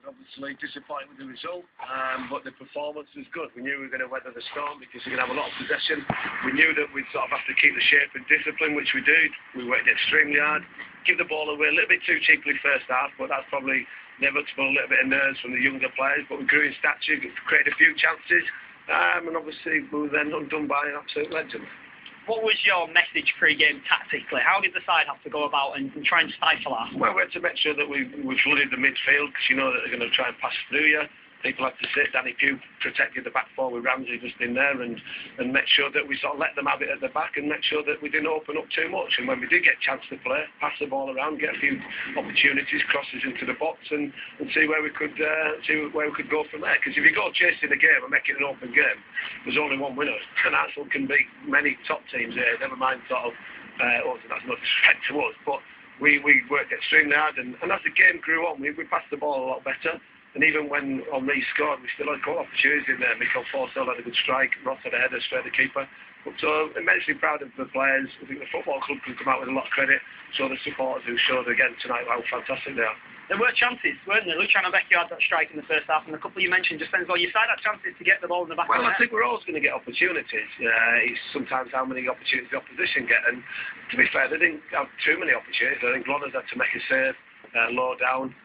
obviously disappointed with the result, but the performance was good. We knew we were going to weather the storm because we're going to have a lot of possession. We knew that we'd sort of have to keep the shape and discipline, which we did. We worked extremely hard. Give the ball away a little bit too cheaply first half, but that's probably inevitable, a little bit of nerves from the younger players. But we grew in stature, created a few chances, and obviously we were then undone by an absolute legend. What was your message pre-game tactically? How did the side have to go about and try and stifle us? Well, we had to make sure that we flooded the midfield, because you know that they're going to try and pass through you. People had to sit. Danny Pugh protected the back four with Ramsey just in there, and make sure that we sort of let them have it at the back and make sure that we didn't open up too much. And when we did get a chance to play, pass the ball around, get a few opportunities, crosses into the box, and see where we could go from there. Because if you go chasing the game and make it an open game, there's only one winner, and Arsenal can beat many top teams here. Never mind sort of that's no disrespect to us, but we worked extremely hard, and as the game grew on, we passed the ball a lot better. And even when Henry scored, we still had goal opportunities in there. Mikel Forsell had a good strike, Ross had a header straight at the keeper. But so immensely proud of the players. I think the football club can come out with a lot of credit. So the supporters who showed again tonight how fantastic they are. There were chances, weren't there? Luciano Vecchio had that strike in the first half, and the couple you mentioned just then as well. Your side had chances to get the ball in the back of the net. Well, I think we're always going to get opportunities. It's sometimes how many opportunities the opposition get. And to be fair, they didn't have too many opportunities. I think Lonners had to make a save. Low down,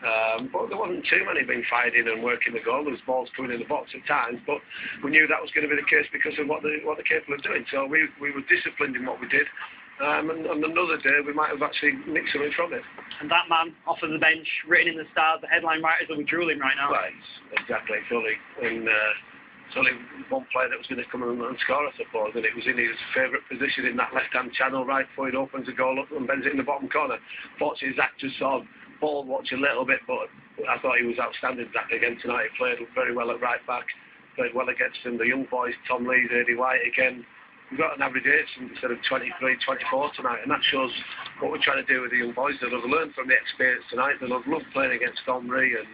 but there wasn't too many being fired in and working the goal. There was balls coming in the box at times, but we knew that was going to be the case because of what they're capable of doing. So we were disciplined in what we did, and on another day we might have actually nicked something from it. And that man off of the bench, written in the stars, the headline writers will be drooling right now. Right, exactly. It's only one player that was going to come and score, I suppose, and it was in his favourite position in that left-hand channel, right foot opens the goal up and bends it in the bottom corner. Fortunately, Zach just sort of ball watch a little bit, but I thought he was outstanding, Zach, again tonight. He played very well at right back, played well against him. The young boys, Tom Lees, Eddie White, again, we've got an average age instead of 23, 24 tonight, and that shows what we're trying to do with the young boys. They'll have learned from the experience tonight. They'll have loved playing against Omri and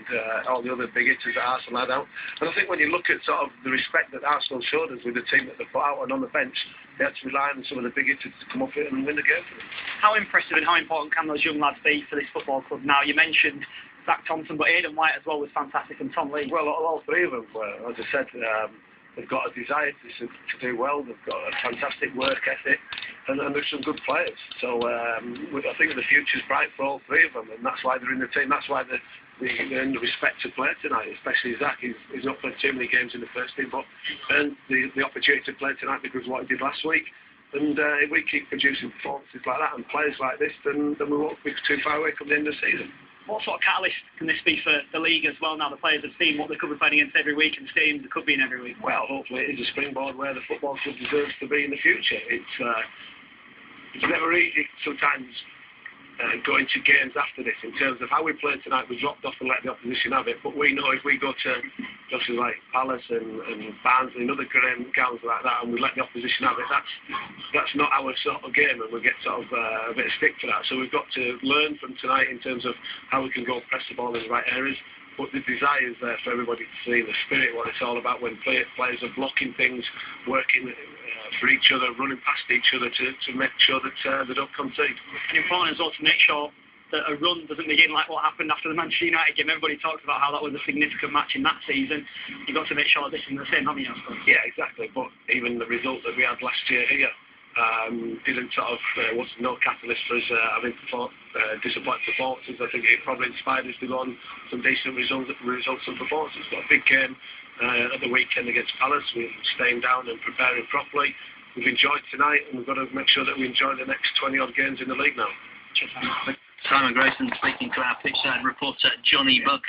all the other big hitters that Arsenal had out. And I think when you look at sort of the respect that Arsenal showed us with the team that they put out and on the bench, they had to rely on some of the big hitters to come up here and win the game for them. How impressive and how important can those young lads be for this football club now? You mentioned Zach Thompson, but Aidan White as well was fantastic, and Tom Lee. Well, all three of them were, as I said, they've got a desire to do well. They've got a fantastic work ethic, and there's some good players. So I think the future's bright for all three of them, and that's why they're in the team. That's why they earned the respect to play tonight, especially Zach. He's not played too many games in the first team, but earned the opportunity to play tonight because of what he did last week. And if we keep producing performances like that and players like this, then we won't be too far away come the end of the season. What sort of catalyst can this be for the league as well? Now the players have seen what they could be playing against every week and seeing they could be in every week. Well, hopefully it is a springboard where the football club deserves to be in the future. It's never easy sometimes going to games after this in terms of how we played tonight. We dropped off and let the opposition have it, but we know if we go to places like Palace and Barnsley and other grounds like that and we let the opposition have it, that's not our sort of game, and we get sort of a bit of stick for that. So we've got to learn from tonight in terms of how we can go press the ball in the right areas. But the desire is there for everybody to see the spirit, what it's all about when players are blocking things, working for each other, running past each other to make sure that they don't concede. And important as well to make sure that a run doesn't begin like what happened after the Manchester United game. Everybody talks about how that was a significant match in that season. You've got to make sure this is the same, haven't you? Yeah, exactly. But even the result that we had last year here didn't sort of was no catalyst for us having disappointing performances. I think it probably inspired us to go on some decent results and performances. Got a big game at the weekend against Palace. We're staying down and preparing properly. We've enjoyed tonight, and we've got to make sure that we enjoy the next 20 odd games in the league now. Simon Grayson speaking to our pitchside reporter Johnny Buck.